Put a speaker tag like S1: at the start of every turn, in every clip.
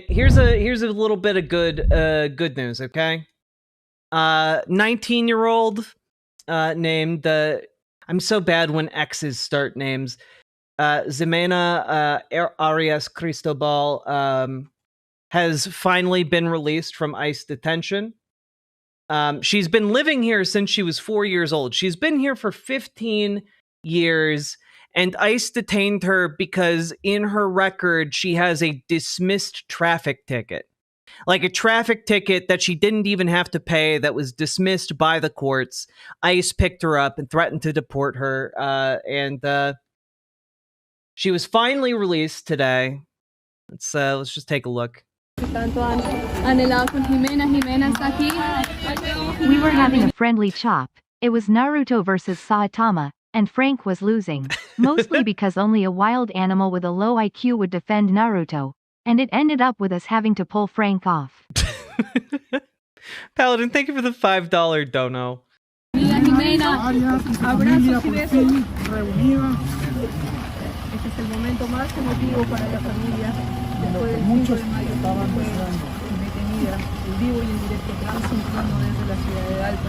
S1: Okay, here's a little bit of good news. Okay, 19-year-old named I'm so bad when X's start names. Ximena Arias Cristobal has finally been released from ICE detention. She's been living here since she was 4 years old. She's been here for 15 years, and ICE detained her because in her record, she has a dismissed traffic ticket. Like a traffic ticket that she didn't even have to pay, that was dismissed by the courts. ICE picked her up and threatened to deport her, and she was finally released today. Let's just take a look.
S2: We were
S3: having a friendly chop. It was Naruto versus Saitama, and Frank was losing. Mostly because only a wild animal with a low IQ would defend Naruto, and it ended up with us having to pull Frank off.
S1: Paladin, thank you for the $5 dono.
S2: Este es el momento más emotivo para la familia después del 5 de mayo, cuando fue detenida en vivo y en directo transmitiendo desde la ciudad de Alto.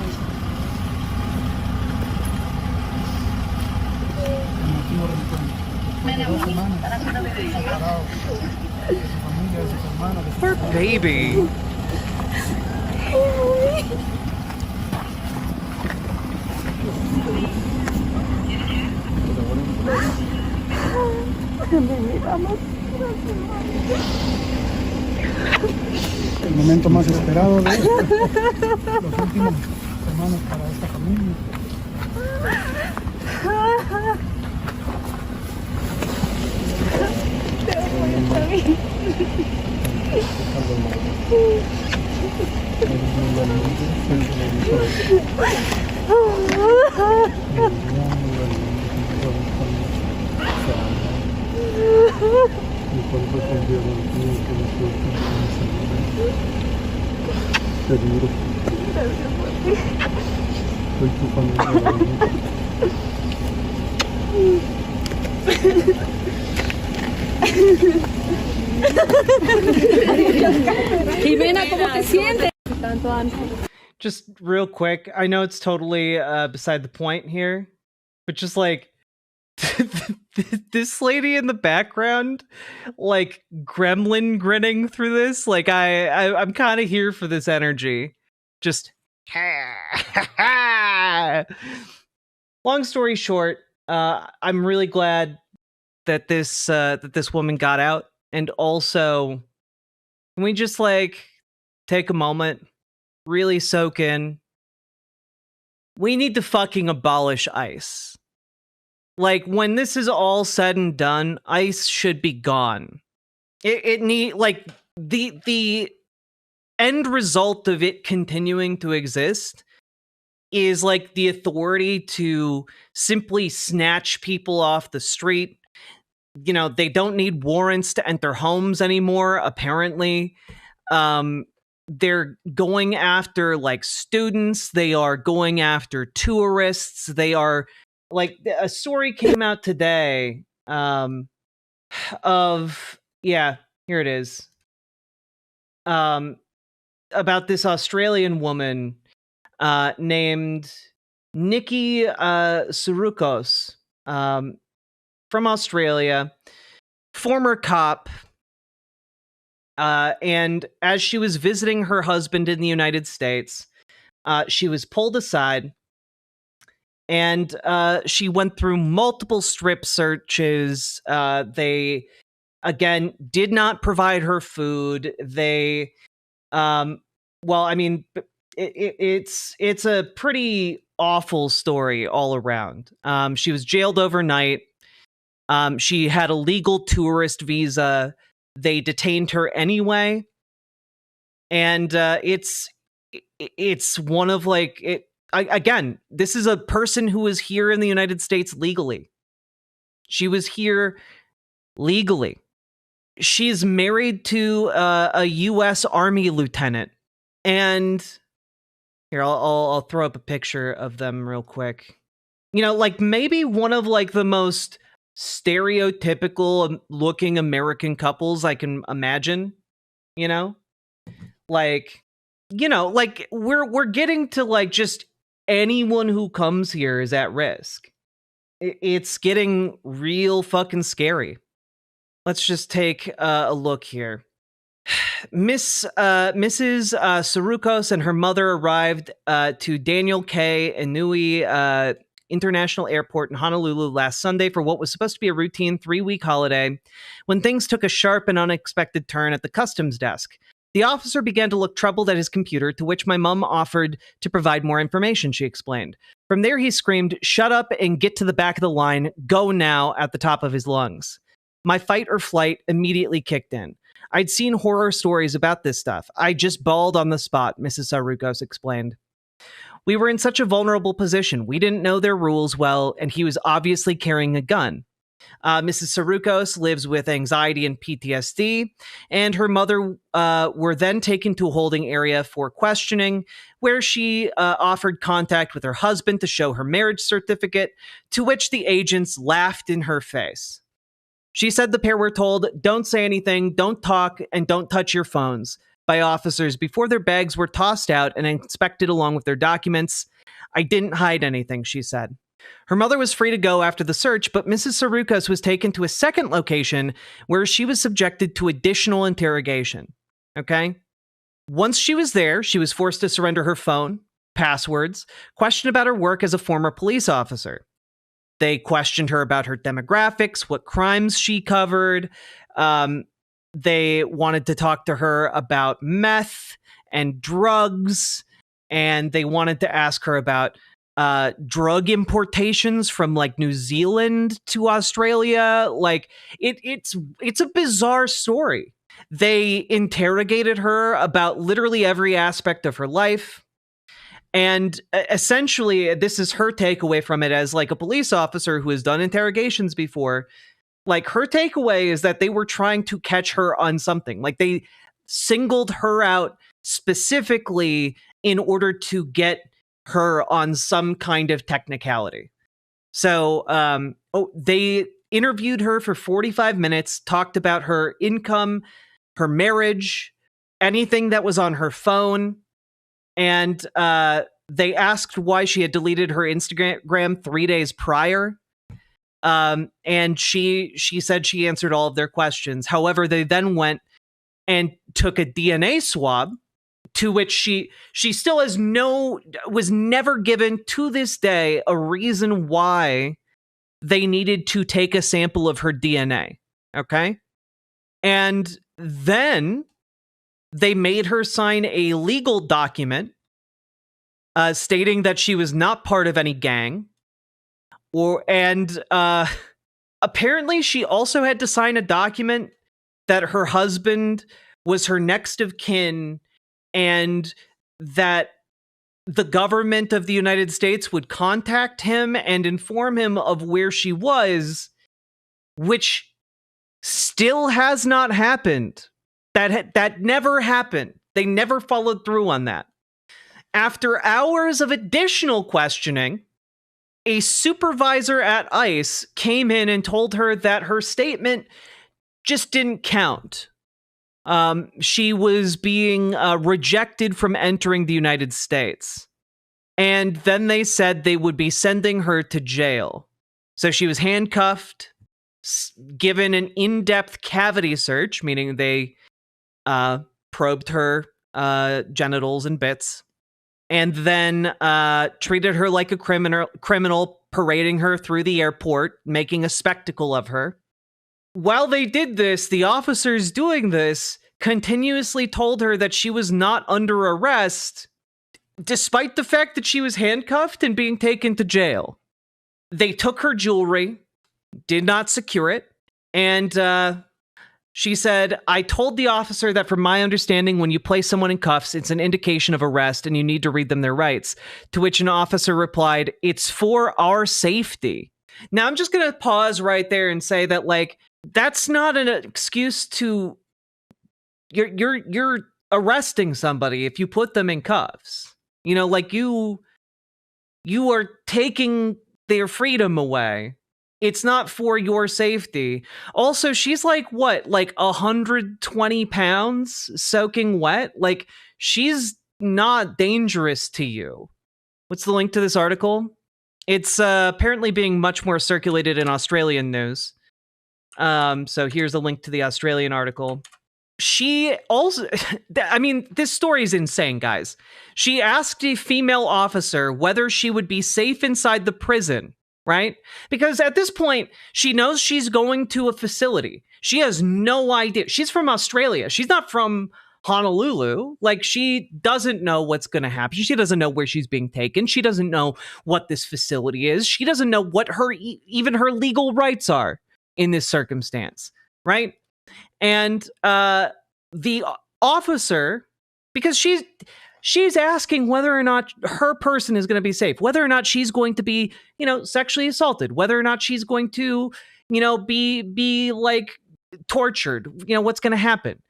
S1: Poor baby.
S4: El momento más esperado de los últimos semanas para esta familia. Seguro. Soy tu familia.
S2: Jimena, ¿cómo te sientes?
S1: Just real quick, I know it's totally beside the point here, but just like this lady in the background, like gremlin grinning through this, like I'm kind of here for this energy. Just long story short, I'm really glad that this woman got out, and also can we just like take a moment, really soak in. We need to fucking abolish ICE. Like, when this is all said and done, ICE should be gone. It need, like, the end result of it continuing to exist is like the authority to simply snatch people off the street. You know, they don't need warrants to enter homes anymore, apparently. They're going after like students, they are going after tourists, they are like, a story came out today of, yeah, here it is, about this Australian woman named Nikki Surukos, from Australia, former cop, and as she was visiting her husband in the United States, she was pulled aside, and she went through multiple strip searches. They, again, did not provide her food. They, well, I mean, it's a pretty awful story all around. She was jailed overnight. She had a legal tourist visa. They detained her anyway, and it's one of like it. Again, this is a person who was here in the United States legally. She was here legally. She's married to a U.S. Army lieutenant, and here I'll throw up a picture of them real quick. You know, like maybe one of like the most stereotypical looking American couples I can imagine. you know? Like, like we're getting to like just anyone who comes here is at risk. It's getting real fucking scary. Let's just take a look here. Mrs. Sarukos and her mother arrived to Daniel K. Inui International Airport in Honolulu last Sunday for what was supposed to be a routine 3-week holiday, when things took a sharp and unexpected turn at the customs desk. The officer began to look troubled at his computer, to which my mum offered to provide more information, she explained. From there, he screamed, "Shut up and get to the back of the line. Go now," at the top of his lungs. My fight or flight immediately kicked in. I'd seen horror stories about this stuff. I just bawled on the spot, Mrs. Sarukos explained. We were in such a vulnerable position. We didn't know their rules well, and he was obviously carrying a gun. Mrs. Sarukos lives with anxiety and PTSD, and her mother were then taken to a holding area for questioning, where she offered contact with her husband to show her marriage certificate, to which the agents laughed in her face. She said the pair were told, "Don't say anything, don't talk, and don't touch your phones," by officers before their bags were tossed out and inspected along with their documents. "I didn't hide anything," she said. Her mother was free to go after the search, but Mrs. Sarukos was taken to a second location where she was subjected to additional interrogation. Okay? Once she was there, she was forced to surrender her phone, passwords, questioned about her work as a former police officer. They questioned her about her demographics, what crimes she covered. They wanted to talk to her about meth and drugs, and they wanted to ask her about drug importations from like New Zealand to Australia. Like it's a bizarre story. They interrogated her about literally every aspect of her life. And essentially, this is her takeaway from it as like a police officer who has done interrogations before. Like her takeaway is that they were trying to catch her on something. Like they singled her out specifically in order to get her on some kind of technicality. So they interviewed her for 45 minutes, talked about her income, her marriage, anything that was on her phone. And they asked why she had deleted her Instagram 3 days prior. And she said she answered all of their questions. However, they then went and took a DNA swab, to which she still was never given to this day a reason why they needed to take a sample of her DNA. Okay. And then they made her sign a legal document stating that she was not part of any gang. And apparently she also had to sign a document that her husband was her next of kin and that the government of the United States would contact him and inform him of where she was, which still has not happened. That never happened. They never followed through on that. After hours of additional questioning, a supervisor at ICE came in and told her that her statement just didn't count. She was being rejected from entering the United States. And then they said they would be sending her to jail. So she was handcuffed, given an in-depth cavity search, meaning they probed her genitals and bits, and then treated her like a criminal, parading her through the airport, making a spectacle of her. While they did this, the officers doing this continuously told her that she was not under arrest, despite the fact that she was handcuffed and being taken to jail. They took her jewelry, did not secure it, and she said, "I told the officer that from my understanding, when you place someone in cuffs, it's an indication of arrest and you need to read them their rights." To which an officer replied, "It's for our safety." Now, I'm just going to pause right there and say that, like, that's not an excuse to... You're arresting somebody if you put them in cuffs. You know, like, you are taking their freedom away It's not for your safety. Also, she's like, what, like 120 pounds soaking wet? Like, she's not dangerous to you. What's the link to this article? It's apparently being much more circulated in Australian news. So here's a link to the Australian article. She also, I mean, this story is insane, guys. She asked a female officer whether she would be safe inside the prison, right? Because at this point, she knows she's going to a facility. She has no idea. She's from Australia. She's not from Honolulu. Like, she doesn't know what's going to happen. She doesn't know where she's being taken. She doesn't know what this facility is. She doesn't know what even her legal rights are in this circumstance, right? And the officer, because she's asking whether or not her person is going to be safe, whether or not she's going to be, sexually assaulted, whether or not she's going to, be like tortured, what's going to happen.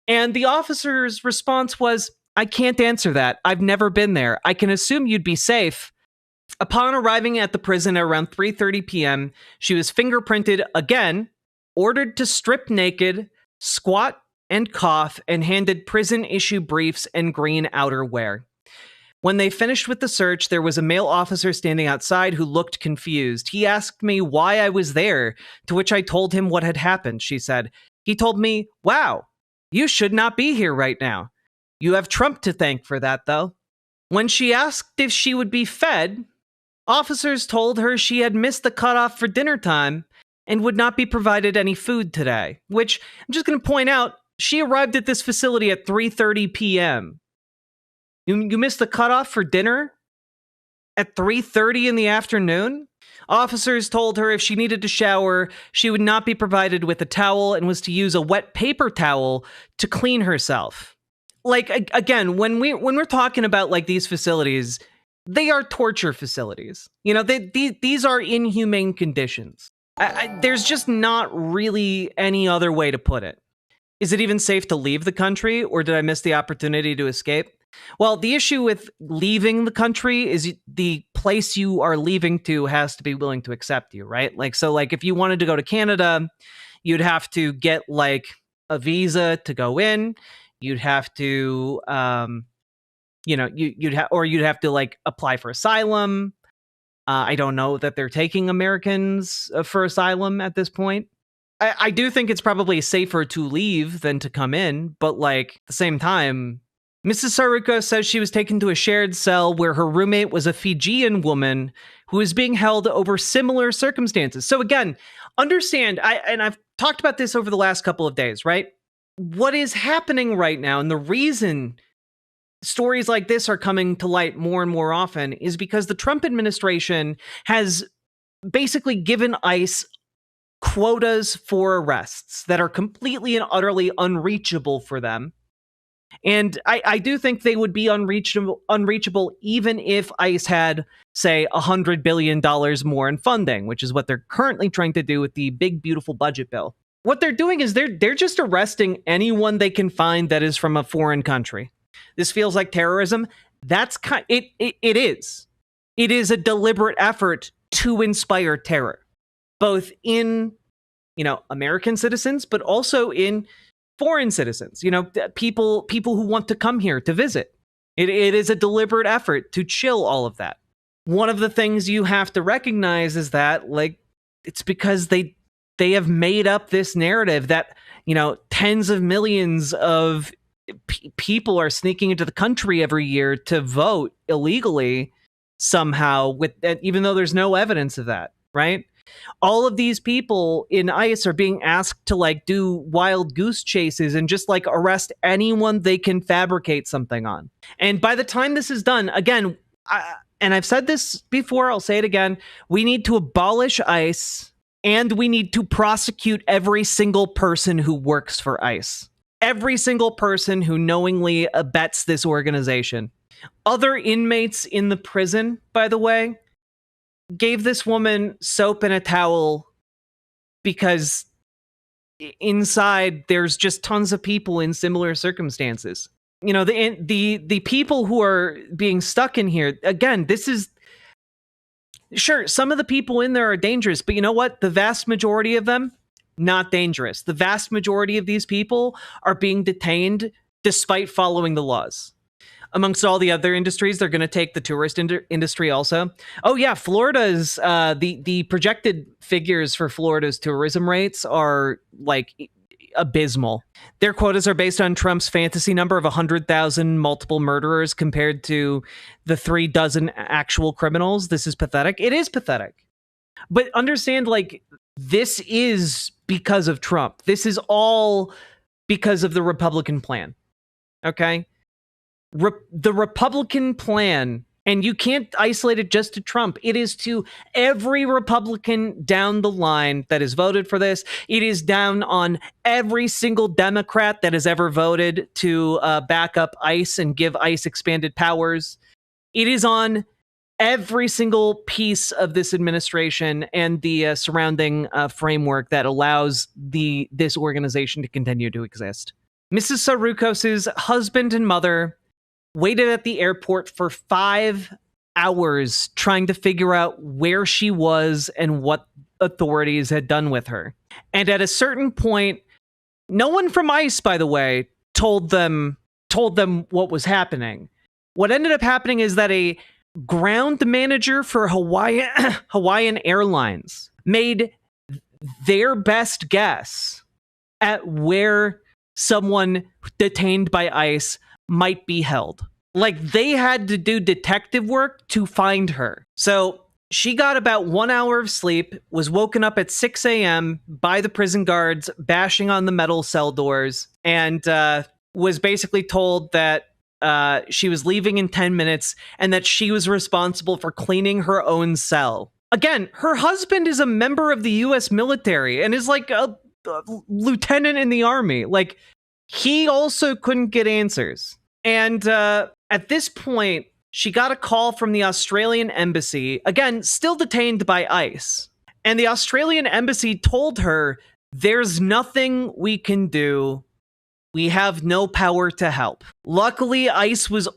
S1: And the officer's response was, I can't answer that. I've never been there. I can assume you'd be safe. Upon arriving at the prison at around 3:30 p.m., she was fingerprinted again, ordered to strip naked, squat and cough, and handed prison-issue briefs and green outerwear. When they finished with the search, there was a male officer standing outside who looked confused. He asked me why I was there, to which I told him what had happened, she said. He told me, wow, you should not be here right now. You have Trump to thank for that, though. When she asked if she would be fed, officers told her she had missed the cutoff for dinner time and would not be provided any food today, which I'm just going to point out, she arrived at this facility at 3:30 p.m. You missed the cutoff for dinner at 3:30 in the afternoon? Officers told her if she needed to shower, she would not be provided with a towel and was to use a wet paper towel to clean herself. Like, again, when we're talking about like these facilities, they are torture facilities. These are inhumane conditions. There's just not really any other way to put it. Is it even safe to leave the country, or did I miss the opportunity to escape? Well, the issue with leaving the country is the place you are leaving to has to be willing to accept you, right? Like, so like if you wanted to go to Canada, you'd have to get like a visa to go in. You'd have to, you'd have to like apply for asylum. I don't know that they're taking Americans for asylum at this point. I do think it's probably safer to leave than to come in, but like at the same time, Mrs. Saruko says she was taken to a shared cell where her roommate was a Fijian woman who was being held over similar circumstances. So again, understand, I've talked about this over the last couple of days, right? What is happening right now, and the reason stories like this are coming to light more and more often, is because the Trump administration has basically given ICE quotas for arrests that are completely and utterly unreachable for them. And I do think they would be unreachable even if ICE had, say, $100 billion more in funding, which is what they're currently trying to do with the big, beautiful budget bill. What they're doing is they're just arresting anyone they can find that is from a foreign country. This feels like terrorism. It is. It is a deliberate effort to inspire terror, both in, American citizens, but also in foreign citizens, people who want to come here to visit. It is a deliberate effort to chill all of that. One of the things you have to recognize is that, like, it's because they have made up this narrative that, tens of millions of people are sneaking into the country every year to vote illegally somehow, even though there's no evidence of that, right? All of these people in ICE are being asked to like do wild goose chases and just like arrest anyone they can fabricate something on. And by the time this is done, again, and I've said this before, I'll say it again, we need to abolish ICE and we need to prosecute every single person who works for ICE. Every single person who knowingly abets this organization. Other inmates in the prison, by the way, gave this woman soap and a towel because inside there's just tons of people in similar circumstances. The people who are being stuck in here, again, this is Sure, some of the people in there are dangerous, but you know what? The vast majority of them, not dangerous. The vast majority of these people are being detained despite following the laws. Amongst all the other industries, they're going to take the tourist industry also. Oh yeah, Florida's the projected figures for Florida's tourism rates are like abysmal. Their quotas are based on Trump's fantasy number of 100,000 multiple murderers compared to the 36 actual criminals. This is pathetic. It is pathetic. But understand, like, this is because of Trump. This is all because of the Republican plan. Okay? The Republican plan, and you can't isolate it just to Trump. It is to every Republican down the line that has voted for this. It is down on every single Democrat that has ever voted to back up ICE and give ICE expanded powers. It is on every single piece of this administration and the surrounding framework that allows this organization to continue to exist. Mrs. Sarukos's husband and mother waited at the airport for 5 hours trying to figure out where she was and what authorities had done with her. And at a certain point, no one from ICE, by the way, told them what was happening. What ended up happening is that a ground manager for Hawaiian Airlines made their best guess at where someone detained by ICE might be held. Like, they had to do detective work to find her. So she got about 1 hour of sleep, was woken up at 6 a.m. by the prison guards bashing on the metal cell doors, and was basically told that she was leaving in 10 minutes and that she was responsible for cleaning her own cell. Again, her husband is a member of the U.S. military and is like a lieutenant in the army. Like, he also couldn't get answers. And at this point, she got a call from the Australian embassy, again, still detained by ICE. And the Australian embassy told her, there's nothing we can do. We have no power to help. Luckily, ICE was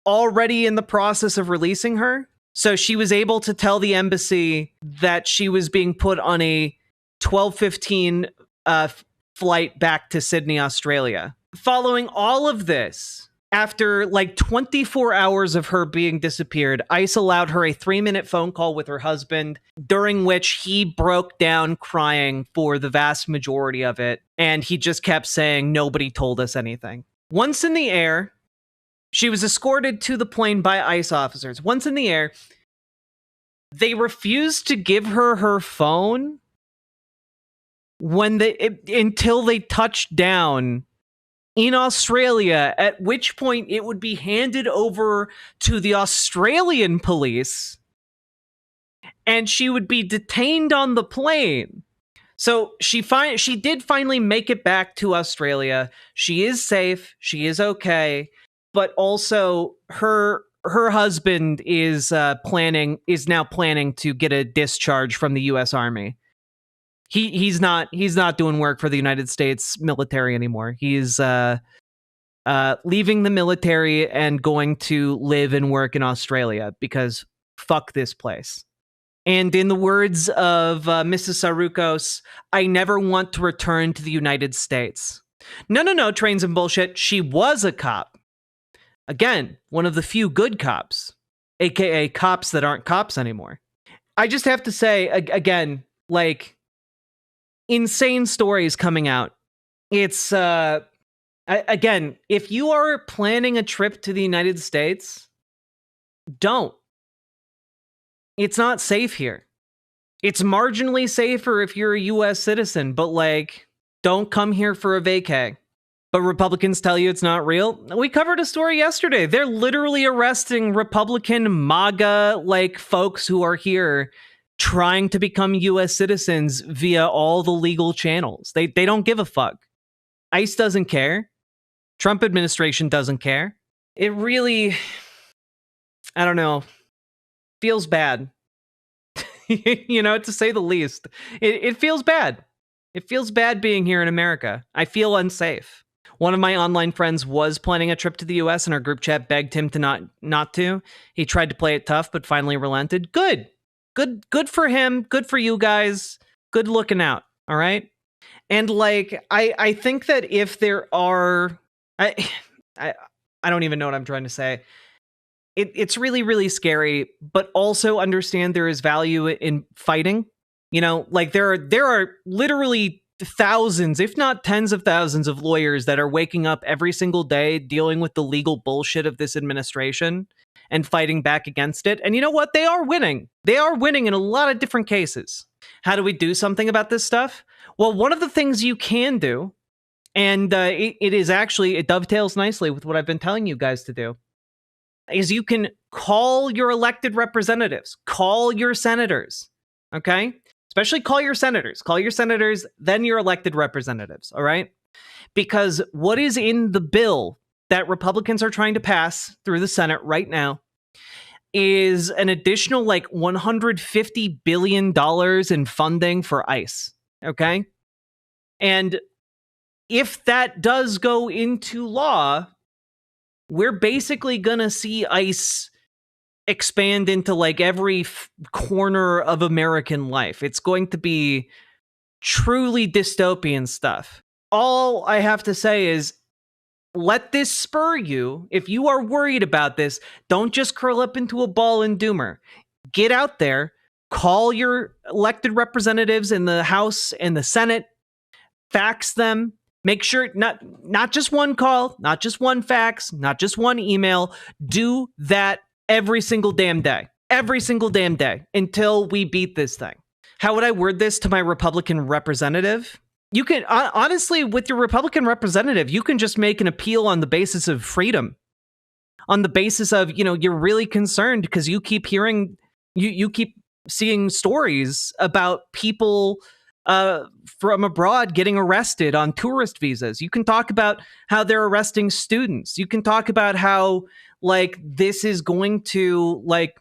S1: already in the process of releasing her. So she was able to tell the embassy that she was being put on a 12:15 flight back to Sydney, Australia. Following all of this, after like 24 hours of her being disappeared, ICE allowed her a 3-minute phone call with her husband, during which he broke down crying for the vast majority of it. And he just kept saying, nobody told us anything. Once in the air, she was escorted to the plane by ICE officers. Once in the air, they refused to give her her phone until they touched down in Australia, at which point it would be handed over to the Australian police and she would be detained on the plane. So she did finally make it back to Australia. She is safe. She is okay. But also her husband is now planning to get a discharge from the U.S. Army. He's not doing work for the United States military anymore. He's leaving the military and going to live and work in Australia because fuck this place. And in the words of Mrs. Sarukos, I never want to return to the United States. No, trains and bullshit. She was a cop. Again, one of the few good cops, aka cops that aren't cops anymore. I just have to say, again, like, insane stories coming out. It's, again, if you are planning a trip to the United States, don't. It's not safe here. It's marginally safer if you're a US citizen, but like, don't come here for a vacay. But Republicans tell you it's not real. We covered a story yesterday. They're literally arresting Republican MAGA like folks who are here trying to become US citizens via all the legal channels. They don't give a fuck. ICE doesn't care. Trump administration doesn't care. It really, I don't know, feels bad. You know, to say the least. It feels bad. It feels bad being here in America. I feel unsafe. One of my online friends was planning a trip to the US and our group chat begged him to not to. He tried to play it tough, but finally relented. Good. good for him. Good for you guys. Good looking out. All right. And like, I think that if there are, I don't even know what I'm trying to say. It's really, really scary, but also understand there is value in fighting. You know, like there are literally thousands, if not tens of thousands of lawyers that are waking up every single day dealing with the legal bullshit of this administration and fighting back against it. And you know what? They are winning. They are winning in a lot of different cases. How do we do something about this stuff? Well, one of the things you can do, and it dovetails nicely with what I've been telling you guys to do, is you can call your elected representatives, call your senators, okay? Especially call your senators, then your elected representatives, all right? Because what is in the bill that Republicans are trying to pass through the Senate right now is an additional like $150 billion in funding for ICE, okay? And if that does go into law, we're basically gonna see ICE expand into like every corner of American life. It's going to be truly dystopian stuff. All I have to say is let this spur you. If you are worried about this, don't just curl up into a ball and doomer. Get out there, call your elected representatives in the House and the Senate, fax them. Make sure not just one call, not just one fax, not just one email. Do that every single damn day until we beat this thing. How would I word this to my Republican representative? You can honestly, with your Republican representative, you can just make an appeal on the basis of freedom, on the basis of, you know, you're really concerned because you keep hearing, you keep seeing stories about people from abroad getting arrested on tourist visas. You can talk about how they're arresting students. You can talk about how like this is going to like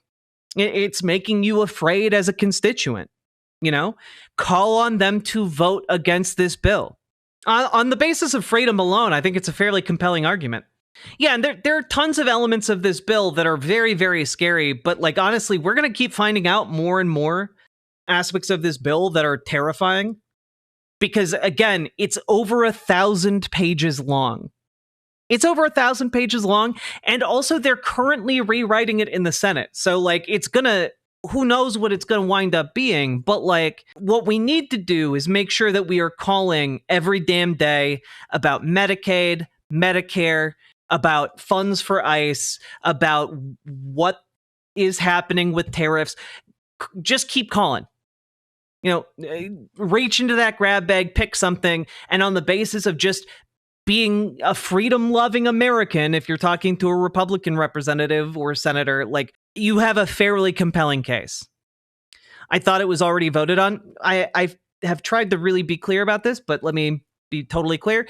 S1: it's making you afraid as a constituent. You know, call on them to vote against this bill on the basis of freedom alone. I think it's a fairly compelling argument. Yeah, and there are tons of elements of this bill that are very, very scary. But like honestly, we're going to keep finding out more and more aspects of this bill that are terrifying, because again, it's over 1,000 pages long. It's over 1,000 pages long, and also they're currently rewriting it in the Senate. So like it's gonna, who knows what it's gonna wind up being, but like what we need to do is make sure that we are calling every damn day about Medicaid, Medicare, about funds for ICE, about what is happening with tariffs. Just keep calling. You know, reach into that grab bag, pick something, and on the basis of just being a freedom-loving American, if you're talking to a Republican representative or senator, like, you have a fairly compelling case. I thought it was already voted on. I have tried to really be clear about this, but let me be totally clear.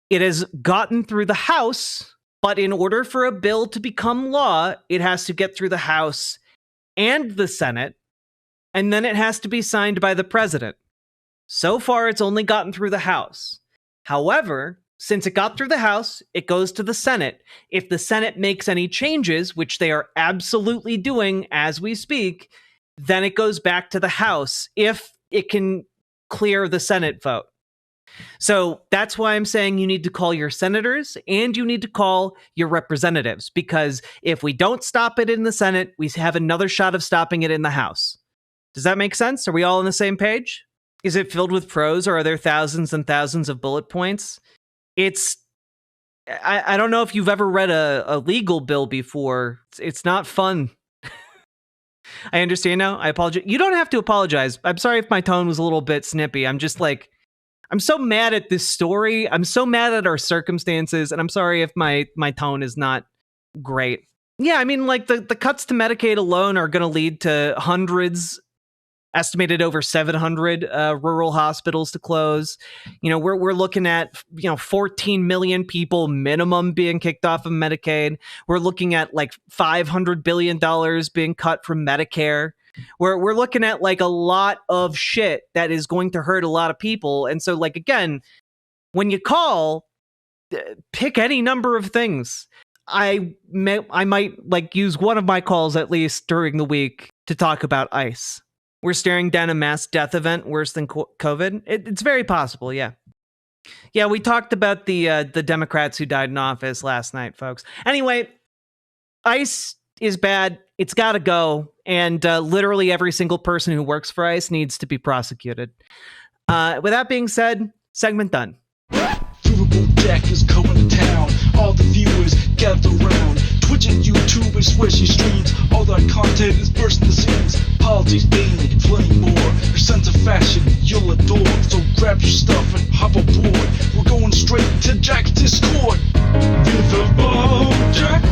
S1: It has gotten through the House, but in order for a bill to become law, it has to get through the House and the Senate, and then it has to be signed by the president. So far, it's only gotten through the House. However, since it got through the House, it goes to the Senate. If the Senate makes any changes, which they are absolutely doing as we speak, then it goes back to the House if it can clear the Senate vote. So that's why I'm saying you need to call your senators and you need to call your representatives, because if we don't stop it in the Senate, we have another shot of stopping it in the House. Does that make sense? Are we all on the same page? Is it filled with prose, or are there thousands and thousands of bullet points? I don't know if you've ever read a legal bill before. It's not fun. I understand now. I apologize. You don't have to apologize. I'm sorry if my tone was a little bit snippy. I'm just like, I'm so mad at this story. I'm so mad at our circumstances. And I'm sorry if my tone is not great. Yeah, I mean, like the cuts to Medicaid alone are going to lead to hundreds, estimated over 700 rural hospitals to close. You know, we're looking at, 14 million people minimum being kicked off of Medicaid. We're looking at like $500 billion being cut from Medicare. We're looking at like a lot of shit that is going to hurt a lot of people. And so, like, again, when you call, pick any number of things. I might like use one of my calls at least during the week to talk about ICE. We're staring down a mass death event worse than COVID. It's very possible, yeah. Yeah, we talked about the Democrats who died in office last night, folks. Anyway, ICE is bad. It's got to go. And literally every single person who works for ICE needs to be prosecuted. With that being said, segment done.
S5: Riverboat deck is going to town. All the viewers gather round. Twitch and YouTube is where she streams. All that content is bursting the scenes. Politics, gaming, and plenty more. Her sense of fashion you'll adore. So grab your stuff and hop aboard. We're going straight to Jack's Discord. Riverboat Jack.